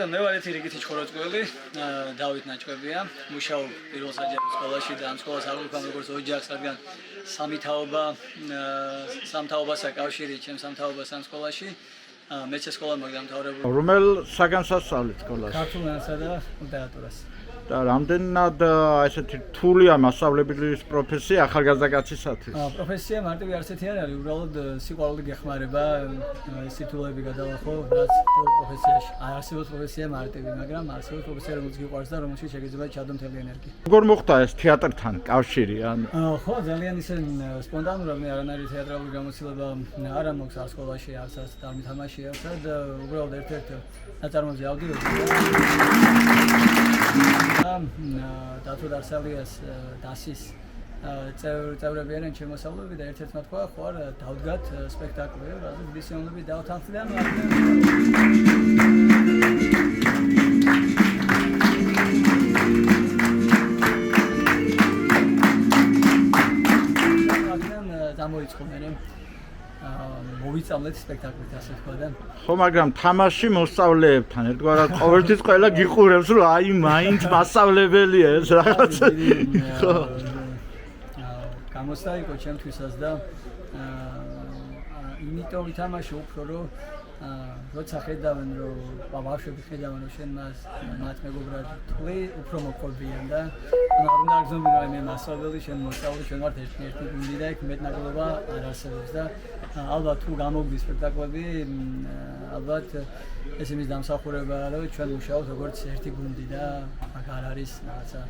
მე ვარ ერთი რიგითი ჩხოროწყველი, დავით ნაჭკვებია, მუშაობ პირველ საჯარო სკოლაში და ამ სკოლას აღვიქვამ როგორც ოჯახს, რადგან სამთავრობასა კავშირი, ჩემს სამთავრობას ამ სკოლაში. მეცე სკოლა მაგდამთავრებული. რომელ საგანს ასწავლეთ სკოლაში? ქართულ ენასა და ლიტერატურას. და რამდენად ესეთი რთულია მასწავლებლის პროფესია ახალგაზრდა კაცისათვის? პროფესია მარტივი არცეთი არ არის, უბრალოდ სიყვარული გეხმარება, სიტულებები გადალახო, რაც პროფესიაში. არსებობს პროფესია მარტივი, მაგრამ არსებობს პროფესია, რომელიც გიყვარს და რომელშიც შეგიძლია ჩადო მთელი ენერგია. როგორ მოხდა ეს თეატრთან კავშირი? ხო, ძალიან ისე სპონტანურად მე არანაირი თეატრალური გამოცდილება არ მაქვს არ სკოლაში, არც დამთამაში, არც უბრალოდ ერთ-ერთ ნაწარმოებზე ავდივები. დათო დარსალიას დასის წევრები არიან შემოსავლები და ერთ-ერთმა თქვა, ხო არ დავდგათ სპექტაკლი, რადგან დიდი სიამოვნებით დავთანხმდიან. გამოიწყო მე მოვიწავლეთ სპექტაკლით ასე თქვა და ხო, მაგრამ თამაში მოსწავლეებთან ერთგვარად ყოველთვის ყველა გიყურებს, რომ აი მაინც მასწავლებელია ეს რაღაცა. ხო. გამოსაიკო ჩემთვისაც და იმიტომ ვითამაშე უფრო რომ როცა ხედავენ რომ ბავშვები ხედავენ რომ შენ მათ მეგობრად თვლი უფრო მოყოლბიან და არ უნდა გზნობინ რომ მე მასწავლებელი შენ მოსწავლე შენ ვართ ერთი გუნდი და იქ მეტნაკლებობა არ არსებობს და ალბათ თუ გამოგდის სპექტაკლები ალბათ ეს იმის დამსახურებაა რომ ჩვენ მუშაობთ როგორც ერთი გუნდი და აქ არ არის რაღაცა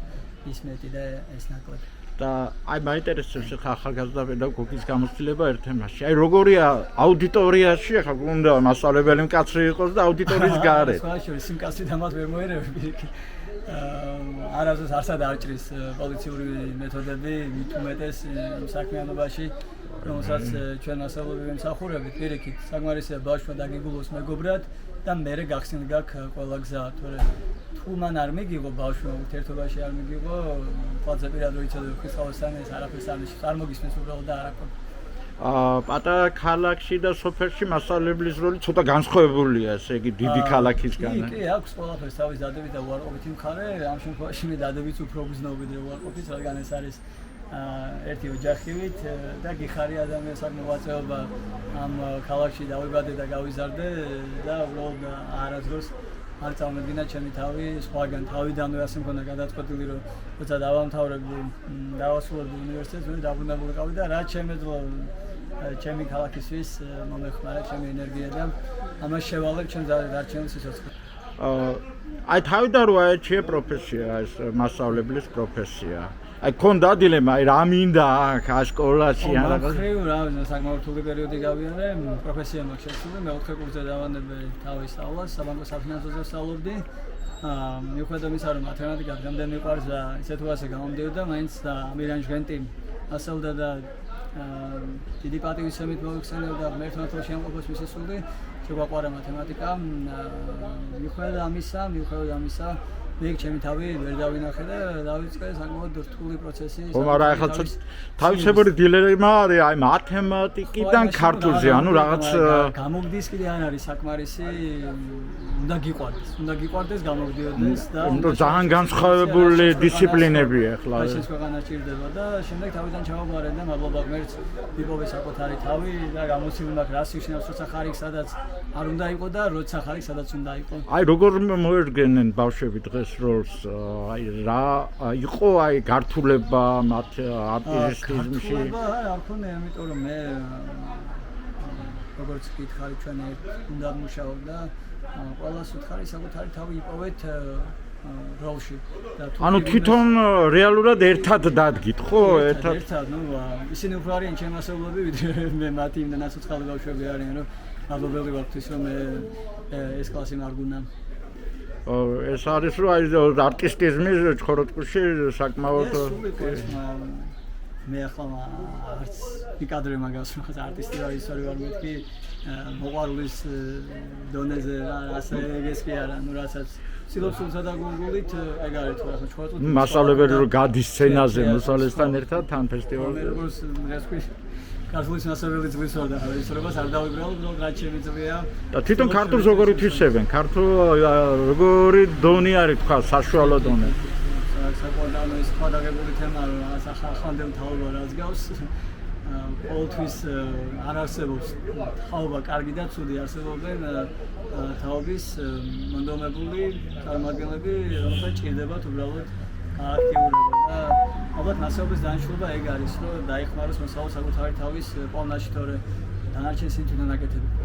ის მეტი და ეს ნაკლები და აი მაინტერესებს ხა ახალგაზრდა პედაგოგის გამოცდილება ერთ თემაში. აი როგორია აუდიტორიაში, ახლა უნდა მასწავლებელი მკაცრი იყოს და აუდიტორიის გარეთ. სხვა შორის სიმკაცრი დამად ვერ მოერევები. არასდროს არსად არჭრის პოლიციური მეთოდები, მით უმეტეს საქმიანობაში, რომელსაც ჩვენ მასწავლებლები ვემსახურებით, პირიქით, საკმარისია ბავშვმა დაგიგულოს მეგობრად და მერე გახსნილ გაქვს ყველა გზა, თორე თუ მან არ მიგიღო ბავშვმა ურთიერთობაში არ მიგიღო, თვალზე პირად რო იცოდე ხისავასთან ეს არაფერს არ მოგისმენს უბრალოდ და არაკო. პატარა ქალაქში და სოფელში მასწავლებლის როლი ცოტა განსხვავებულია, ესე იგი დიდი ქალაქისგან. კი, აქვს ყველაფერს თავის დადებითი და უარყოფითი მხარე, ამ შემთხვევაში მე დადებითს უფრო გზნობიდრე უარყოფით, რადგან ეს არის ერთი ოჯახივით და გიხარი ადამიანს არ მოვაწეობა ამ ქალაქში დავიბადე და გავიზარდე და უბრალოდ არასდროს არ წამოდგინა ჩემი თავი სხვაგან თავიდანვე ასე მქონდა გადაწყვეტილი რომ როცა დავასრულებდი უნივერსიტეტს მე დაბრუნებული ყავი და რაც შემეძლო ჩემი ქალაქისთვის მომეხმარა ჩემი ენერგია და ამას შევალებ ჩემ დარჩენილ სიცოცხლეს. აი თავიდან რო აეჩიე პროფესია ეს მასწავლებლის პროფესია. აი ქონდა დილემა, აი რა მინდა აქ სკოლაში ან რაღაც. რა საკმაოდ რთული პერიოდი გავიარე, პროფესია მაქვს შეცვლილი, მეოთხე კურსზე დავანებე თავის სწავლას, საბანკო საფინანსოზე ვსწავლობდი. მიუხედავად იმისა, რომ მათემატიკა დღემდე მიყვარს და ისე თუ ასე გამომდიოდა, მაინც და ამირანჟღენტი ასწავლდა და დიდი პატივისცემით მოიხსენებდა ღმერთმა თო შემოყოფს მისასული, შეგვაყვარა მათემატიკა. მიუხედავად ამისა მე ჩემი თავი ვერ დავინახე და დავიწყე საკმაოდ რთული პროცესი. ხო, მაგრამ ახლა თავისებური დილემა არის აი მათემატიკიდან ქართულზე, ანუ რაღაც გამოგდის კიდე არ არის საკმარისი, უნდა გიყვარდეს, გამოგდიოდეს და უნდა ძალიან განსხვავებული დისციპლინებია ახლა. ეს ქვეყანა ჭირდება და შემდეგ თავიდან ჩავაბარეთ და მადლობა ღმერთს ვიპოვე საკუთარი თავი და გამოცილი მაქვს რა სიშნავს როცა ხარიქ სადაც არ უნდა იყო და როცა ხარიქ სადაც უნდა იყო. აი როგორ მოერგენენ ბავშვები დღეს როლს, აი რა იყო აი გართულება მათ არტისტიზმში? არ ქონია, იმიტომ რომ მე როგორც გითხარი ჩვენ უნდა მუშაობ და ყველას უთხარი საკუთარი თავი იპოვეთ როლში. ანუ თვითონ რეალურად ერთად დადგით, ხო? ერთად, ნუ ისინი უფრო არიან ჩემი მასწავლებლები, ვიდრე მე მათი იმდანაც უცხოელი ბავშვები არიან, რომ მადლობელი ვართვის რომ ეს კლასი მარგუნა. ეს არის რომ აი არტისტიზმი ჩხოროწყუში საკმაოდ მე ახლა არც მიკადრე მაგას რომ არტისტი ვარ ისორი ვარ მეთქი მოყვარულის დონეზე ასე ეგეს კი არა ნუ რასაც ცდილობსულსა და გულით ეგ არის თუ ახლა ჩხოროწყუში მასწავლებელი რომ გადის სცენაზე მოსალესთან ერთად თან ფესტივალზე როგორც რასკვი ქართულის მასწავლებელი ძვლის ვარ და ისრობას არ დავიბრალო, უბრალოდ რაც შემიძლია. და თვითონ ქართულს როგორ ითვისებენ? ქართულ როგორი დონე არის თქვა საშუალო დონე? საკვადრატო ის ხადაგებული თემა რა ახალდელ თაობა რაც გავს ყოველთვის არ არსებობს თაობა კარგი და ცუდი არსებობენ თაობის მონდომებული წარმომადგენლები რომელსაც ჭირდებათ უბრალოდ აქტიურობა და ალბათ მასწავლებლის დანიშნულება ეგ არის რომ დაიხმაროს მოსწავლე საკუთარი თავის პოვნაში თორე დანარჩენ სიმთვრიდან აკეთებს